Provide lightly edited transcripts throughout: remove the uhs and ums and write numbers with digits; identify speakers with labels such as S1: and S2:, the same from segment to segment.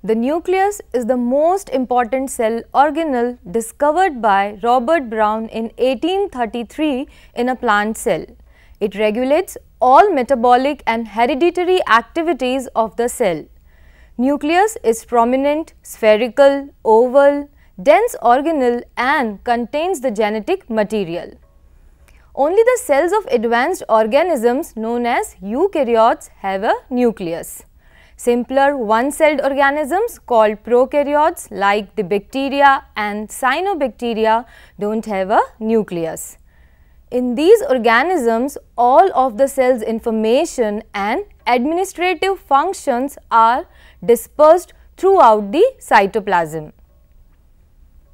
S1: The nucleus is the most important cell organelle discovered by Robert Brown in 1833 in a plant cell. It regulates all metabolic and hereditary activities of the cell. Nucleus is prominent, spherical, oval, dense organelle and contains the genetic material. Only the cells of advanced organisms known as eukaryotes have a nucleus. Simpler one-celled organisms called prokaryotes like the bacteria and cyanobacteria don't have a nucleus. In these organisms, all of the cell's information and administrative functions are dispersed throughout the cytoplasm.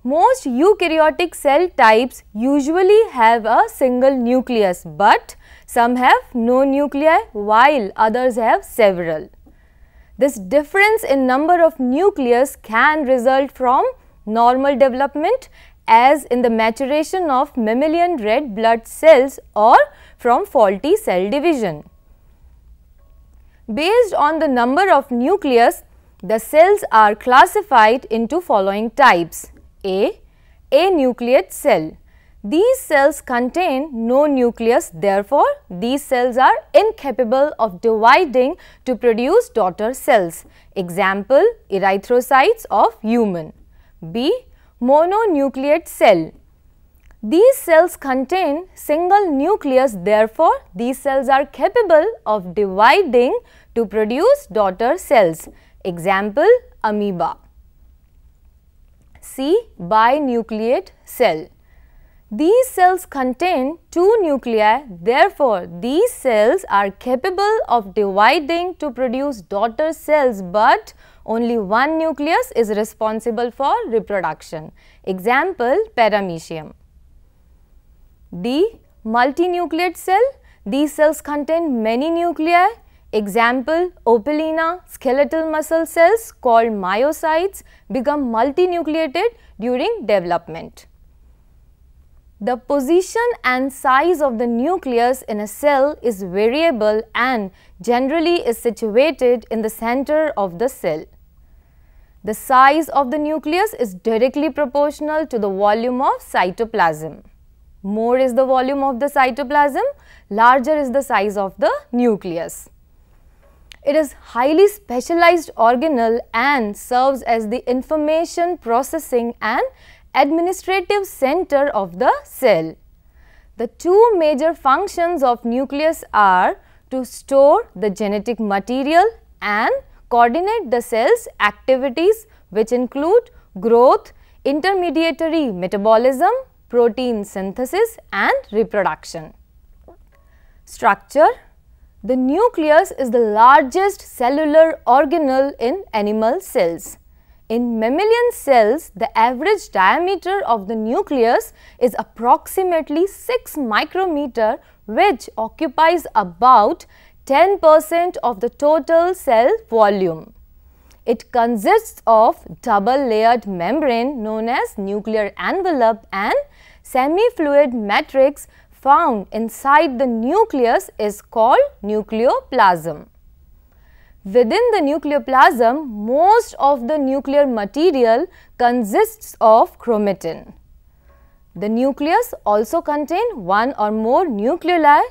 S1: Most eukaryotic cell types usually have a single nucleus, but some have no nuclei while others have several. This difference in number of nucleus can result from normal development as in the maturation of mammalian red blood cells or from faulty cell division. Based on the number of nucleus, the cells are classified into following types. A. Anucleate cell. These cells contain no nucleus, therefore, these cells are incapable of dividing to produce daughter cells. Example, erythrocytes of human. B. Mononucleate cell. These cells contain single nucleus, therefore, these cells are capable of dividing to produce daughter cells. Example, amoeba. C. Binucleate cell. These cells contain two nuclei, therefore, these cells are capable of dividing to produce daughter cells, but only one nucleus is responsible for reproduction. Example, paramecium. D. Multinucleate cell. These cells contain many nuclei. Example, opalina, skeletal muscle cells called myocytes become multinucleated during development. The position and size of the nucleus in a cell is variable and generally is situated in the center of the cell. The size of the nucleus is directly proportional to the volume of cytoplasm. More is the volume of the cytoplasm, larger is the size of the nucleus. It is highly specialized organelle and serves as the information processing and administrative center of the cell. The two major functions of nucleus are to store the genetic material and coordinate the cell's activities, which include growth, intermediary metabolism, protein synthesis and reproduction. Structure. The nucleus is the largest cellular organelle in animal cells. In mammalian cells, the average diameter of the nucleus is approximately 6 micrometer, which occupies about 10% of the total cell volume. It consists of double-layered membrane known as nuclear envelope and semi-fluid matrix found inside the nucleus is called nucleoplasm. Within the nucleoplasm, most of the nuclear material consists of chromatin. The nucleus also contains one or more nucleoli,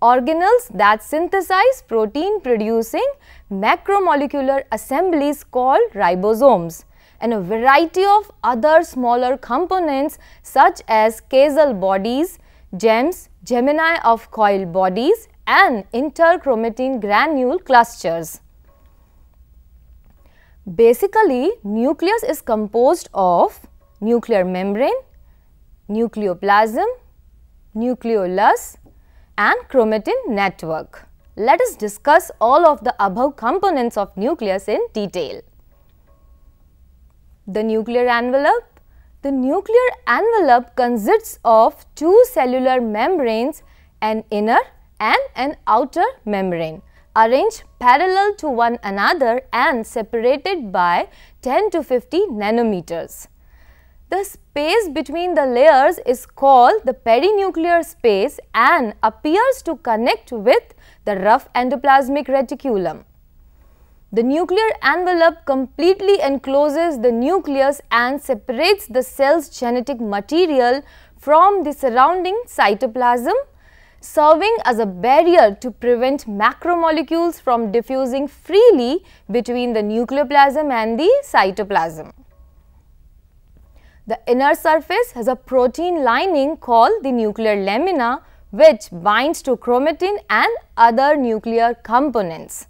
S1: organelles that synthesize protein-producing macromolecular assemblies called ribosomes, and a variety of other smaller components such as Casal bodies, gems, gemini of coil bodies, and interchromatin granule clusters. Basically, nucleus is composed of nuclear membrane, nucleoplasm, nucleolus and chromatin network. Let us discuss all of the above components of nucleus in detail. The nuclear envelope. The nuclear envelope consists of two cellular membranes, an inner and an outer membrane, arranged parallel to one another and separated by 10 to 50 nanometers. The space between the layers is called the perinuclear space and appears to connect with the rough endoplasmic reticulum. The nuclear envelope completely encloses the nucleus and separates the cell's genetic material from the surrounding cytoplasm, serving as a barrier to prevent macromolecules from diffusing freely between the nucleoplasm and the cytoplasm. The inner surface has a protein lining called the nuclear lamina, which binds to chromatin and other nuclear components.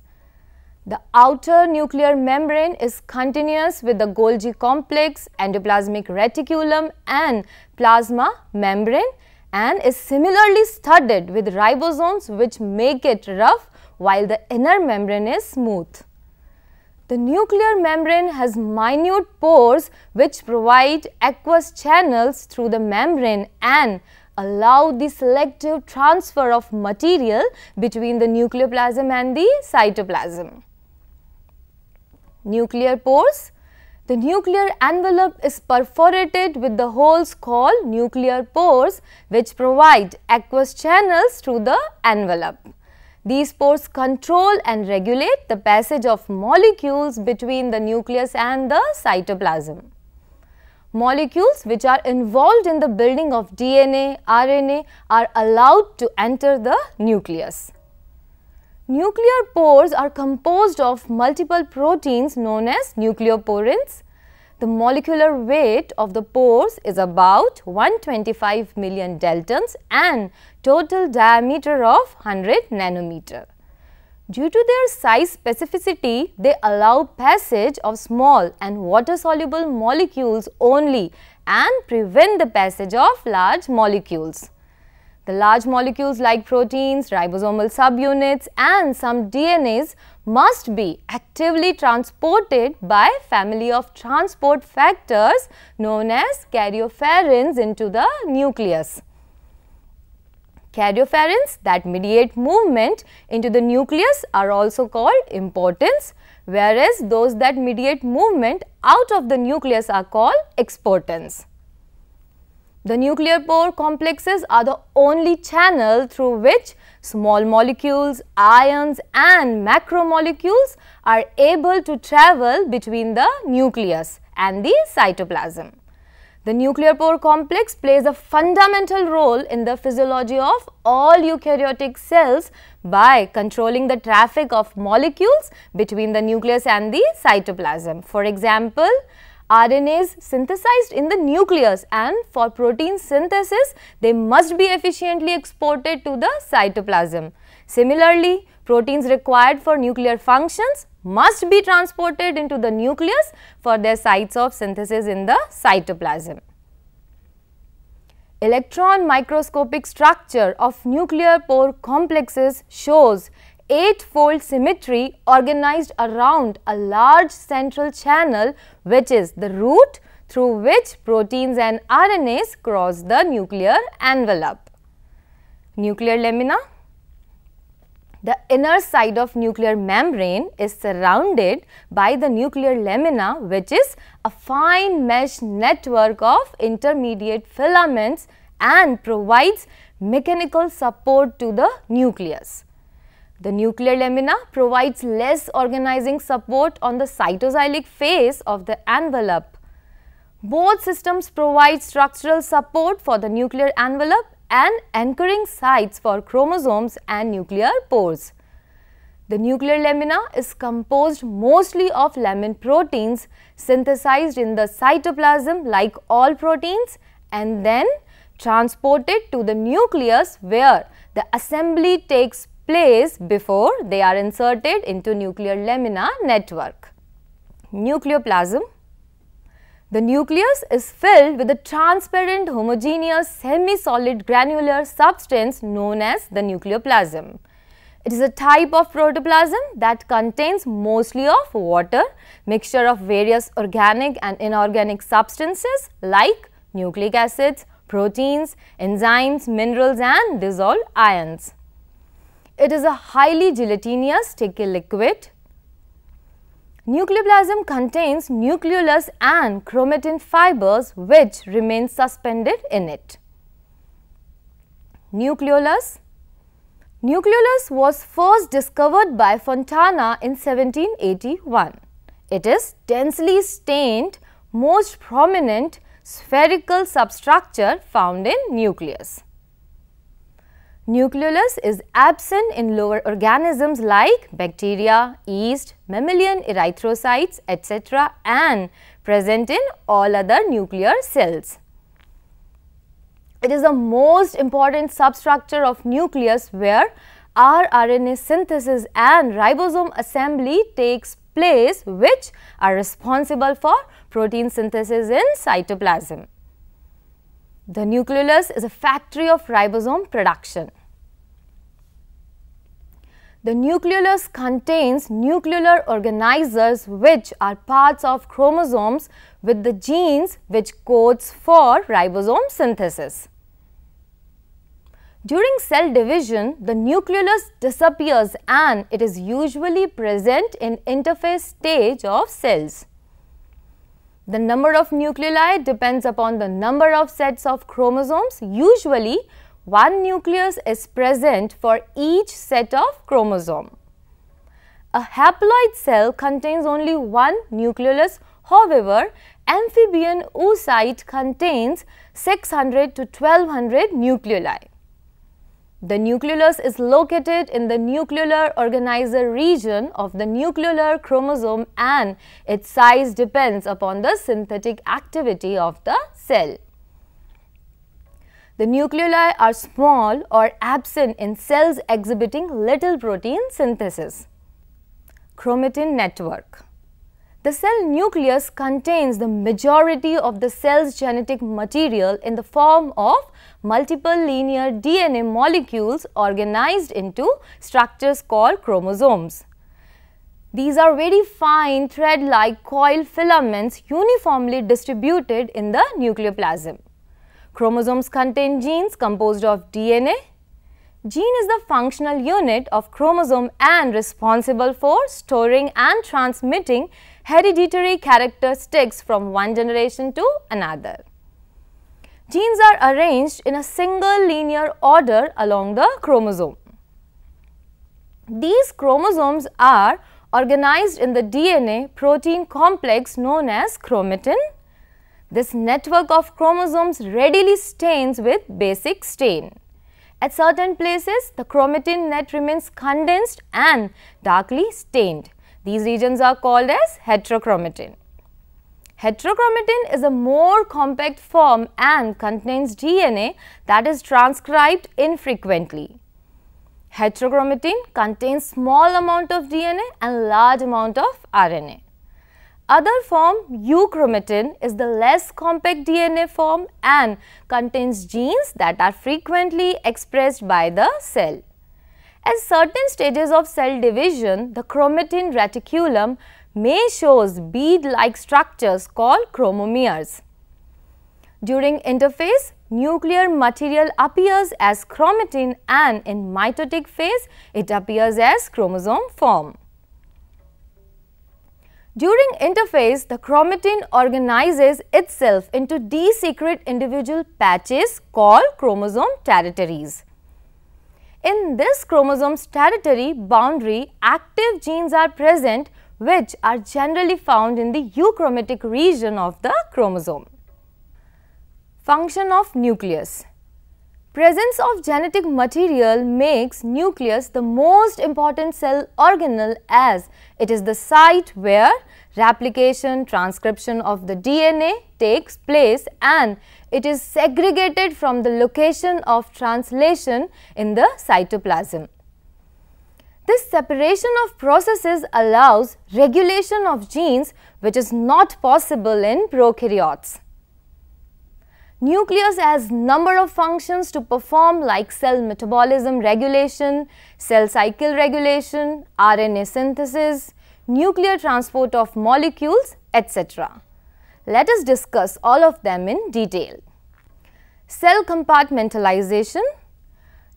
S1: The outer nuclear membrane is continuous with the Golgi complex, endoplasmic reticulum and plasma membrane, and is similarly studded with ribosomes which make it rough while the inner membrane is smooth. The nuclear membrane has minute pores which provide aqueous channels through the membrane and allow the selective transfer of material between the nucleoplasm and the cytoplasm. Nuclear pores. The nuclear envelope is perforated with the holes called nuclear pores which provide aqueous channels through the envelope. These pores control and regulate the passage of molecules between the nucleus and the cytoplasm. Molecules which are involved in the building of DNA, RNA are allowed to enter the nucleus. Nuclear pores are composed of multiple proteins known as nucleoporins. The molecular weight of the pores is about 125 million daltons and total diameter of 100 nanometer. Due to their size specificity, they allow passage of small and water-soluble molecules only and prevent the passage of large molecules. The large molecules like proteins, ribosomal subunits and some DNAs must be actively transported by family of transport factors known as karyopharins into the nucleus. Karyopharins that mediate movement into the nucleus are also called importins, whereas those that mediate movement out of the nucleus are called exportins. The nuclear pore complexes are the only channel through which small molecules, ions and macromolecules are able to travel between the nucleus and the cytoplasm. The nuclear pore complex plays a fundamental role in the physiology of all eukaryotic cells by controlling the traffic of molecules between the nucleus and the cytoplasm. For example, RNA is synthesized in the nucleus, and for protein synthesis, they must be efficiently exported to the cytoplasm. Similarly, proteins required for nuclear functions must be transported into the nucleus for their sites of synthesis in the cytoplasm. Electron microscopic structure of nuclear pore complexes shows 8-fold symmetry organized around a large central channel, which is the route through which proteins and RNAs cross the nuclear envelope. Nuclear lamina. The inner side of nuclear membrane is surrounded by the nuclear lamina, which is a fine mesh network of intermediate filaments and provides mechanical support to the nucleus. The nuclear lamina provides less organizing support on the cytosolic face of the envelope. Both systems provide structural support for the nuclear envelope and anchoring sites for chromosomes and nuclear pores. The nuclear lamina is composed mostly of lamin proteins synthesized in the cytoplasm like all proteins and then transported to the nucleus where the assembly takes place before they are inserted into nuclear lamina network. Nucleoplasm. The nucleus is filled with a transparent homogeneous semi-solid granular substance known as the nucleoplasm. It is a type of protoplasm that contains mostly of water, mixture of various organic and inorganic substances like nucleic acids, proteins, enzymes, minerals and dissolved ions. It is a highly gelatinous sticky liquid. Nucleoplasm contains nucleolus and chromatin fibers which remain suspended in it. Nucleolus. Nucleolus was first discovered by Fontana in 1781. It is densely stained, most prominent spherical substructure found in nucleus. Nucleolus is absent in lower organisms like bacteria, yeast, mammalian erythrocytes, etc. and present in all other nuclear cells. It is the most important substructure of nucleus where rRNA synthesis and ribosome assembly takes place, which are responsible for protein synthesis in cytoplasm. The nucleolus is a factory of ribosome production. The nucleolus contains nuclear organizers which are parts of chromosomes with the genes which codes for ribosome synthesis. During cell division, the nucleolus disappears and it is usually present in interphase stage of cells. The number of nuclei depends upon the number of sets of chromosomes. Usually, one nucleus is present for each set of chromosome. A haploid cell contains only one nucleolus. However, amphibian oocyte contains 600 to 1200 nuclei. The nucleolus is located in the nuclear organizer region of the nuclear chromosome and its size depends upon the synthetic activity of the cell. The nuclei are small or absent in cells exhibiting little protein synthesis. Chromatin network. The cell nucleus contains the majority of the cell's genetic material in the form of multiple linear DNA molecules organized into structures called chromosomes. These are very fine thread-like coil filaments uniformly distributed in the nucleoplasm. Chromosomes contain genes composed of DNA. Gene is the functional unit of chromosome and responsible for storing and transmitting hereditary characteristics from one generation to another. Genes are arranged in a single linear order along the chromosome. These chromosomes are organized in the DNA protein complex known as chromatin. This network of chromosomes readily stains with basic stain. At certain places, the chromatin net remains condensed and darkly stained. These regions are called as heterochromatin. Heterochromatin is a more compact form and contains DNA that is transcribed infrequently. Heterochromatin contains small amount of DNA and large amount of RNA. Other form, euchromatin, is the less compact DNA form and contains genes that are frequently expressed by the cell. At certain stages of cell division, the chromatin reticulum may shows bead-like structures called chromomeres. During interphase, nuclear material appears as chromatin and in mitotic phase, it appears as chromosome form. During interphase, the chromatin organizes itself into discrete individual patches called chromosome territories. In this chromosome's territory boundary, active genes are present which are generally found in the euchromatic region of the chromosome. Function of nucleus. Presence of genetic material makes nucleus the most important cell organelle as it is the site where replication, transcription of the DNA takes place and it is segregated from the location of translation in the cytoplasm. This separation of processes allows regulation of genes which is not possible in prokaryotes. Nucleus has number of functions to perform like cell metabolism regulation, cell cycle regulation, RNA synthesis, nuclear transport of molecules, etc. Let us discuss all of them in detail. Cell compartmentalization.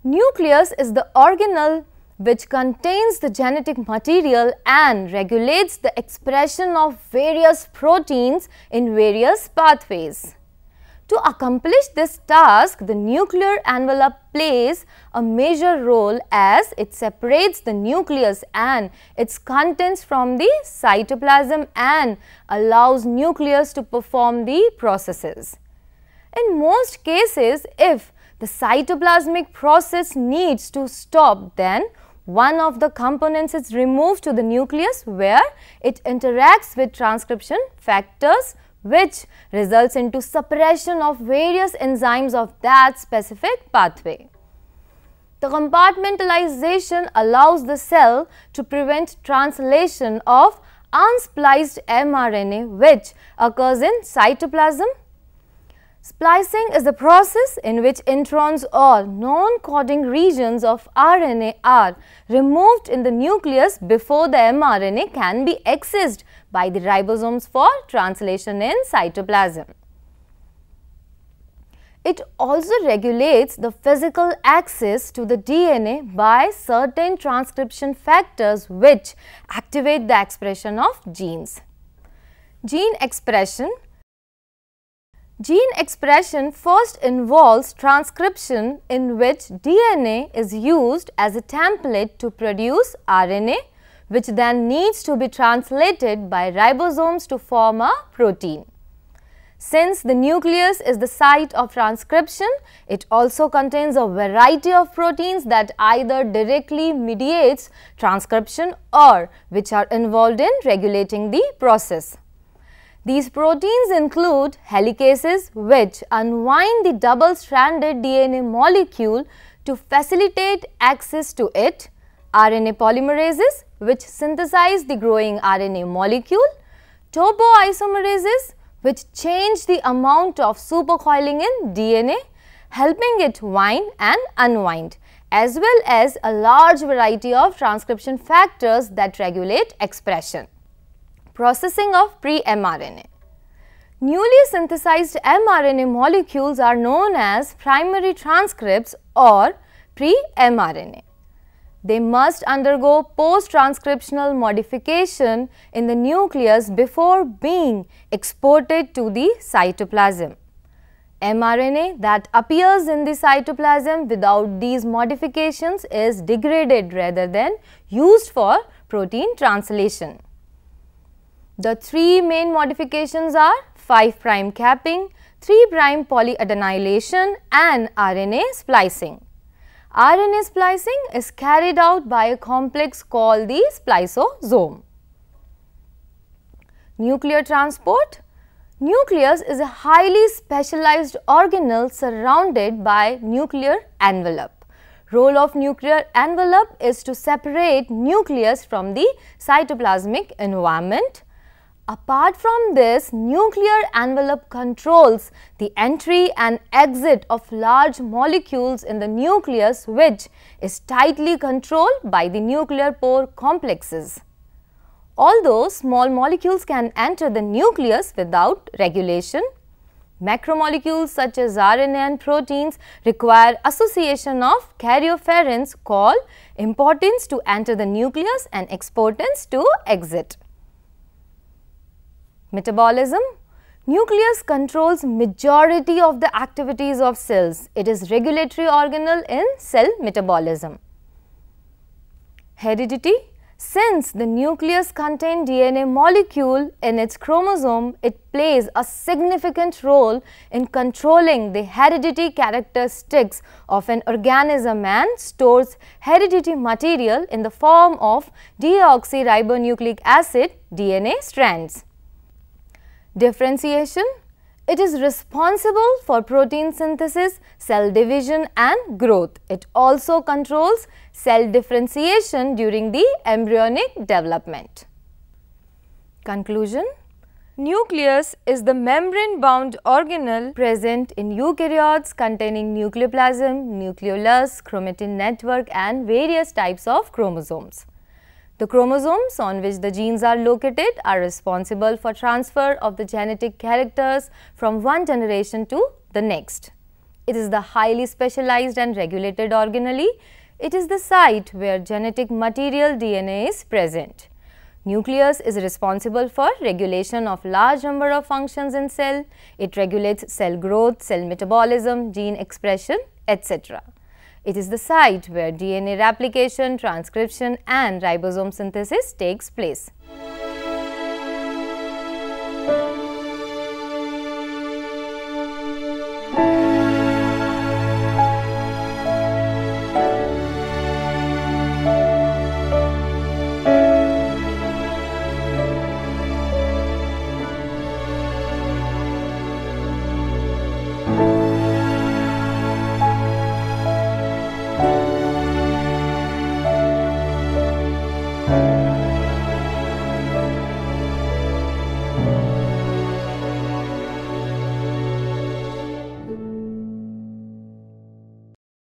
S1: Nucleus is the organelle which contains the genetic material and regulates the expression of various proteins in various pathways. To accomplish this task, the nuclear envelope plays a major role as it separates the nucleus and its contents from the cytoplasm and allows nucleus to perform the processes. In most cases, if the cytoplasmic process needs to stop, then one of the components is removed to the nucleus where it interacts with transcription factors, which results into suppression of various enzymes of that specific pathway. The compartmentalization allows the cell to prevent translation of unspliced mRNA, which occurs in cytoplasm. Splicing is the process in which introns or non-coding regions of RNA are removed in the nucleus before the mRNA can be accessed by the ribosomes for translation in cytoplasm. It also regulates the physical access to the DNA by certain transcription factors which activate the expression of genes. Gene expression first involves transcription in which DNA is used as a template to produce RNA, which then needs to be translated by ribosomes to form a protein. Since the nucleus is the site of transcription, it also contains a variety of proteins that either directly mediates transcription or which are involved in regulating the process. These proteins include helicases, which unwind the double-stranded DNA molecule to facilitate access to it, RNA polymerases, which synthesize the growing RNA molecule, topoisomerases, which change the amount of supercoiling in DNA, helping it wind and unwind, as well as a large variety of transcription factors that regulate expression. Processing of pre-mRNA. Newly synthesized mRNA molecules are known as primary transcripts or pre-mRNA. They must undergo post-transcriptional modification in the nucleus before being exported to the cytoplasm. mRNA that appears in the cytoplasm without these modifications is degraded rather than used for protein translation. The three main modifications are 5' capping, 3' polyadenylation and RNA splicing. RNA splicing is carried out by a complex called the spliceosome. Nuclear transport. Nucleus is a highly specialized organelle surrounded by nuclear envelope. Role of nuclear envelope is to separate nucleus from the cytoplasmic environment. Apart from this, nuclear envelope controls the entry and exit of large molecules in the nucleus, which is tightly controlled by the nuclear pore complexes. Although small molecules can enter the nucleus without regulation, macromolecules such as RNA and proteins require association of caryoference called importins to enter the nucleus and exportins to exit. Metabolism. Nucleus controls majority of the activities of cells. It is regulatory organelle in cell metabolism. Heredity. Since the nucleus contains DNA molecule in its chromosome, it plays a significant role in controlling the heredity characteristics of an organism and stores heredity material in the form of deoxyribonucleic acid DNA strands. Differentiation. It is responsible for protein synthesis, cell division and growth. It also controls cell differentiation during the embryonic development. Conclusion. Nucleus is the membrane-bound organelle present in eukaryotes containing nucleoplasm, nucleolus, chromatin network and various types of chromosomes. The chromosomes on which the genes are located are responsible for transfer of the genetic characters from one generation to the next. It is the highly specialized and regulated organelle. It is the site where genetic material DNA is present. Nucleus is responsible for regulation of large number of functions in cell. It regulates cell growth, cell metabolism, gene expression, etc. It is the site where DNA replication, transcription and ribosome synthesis takes place.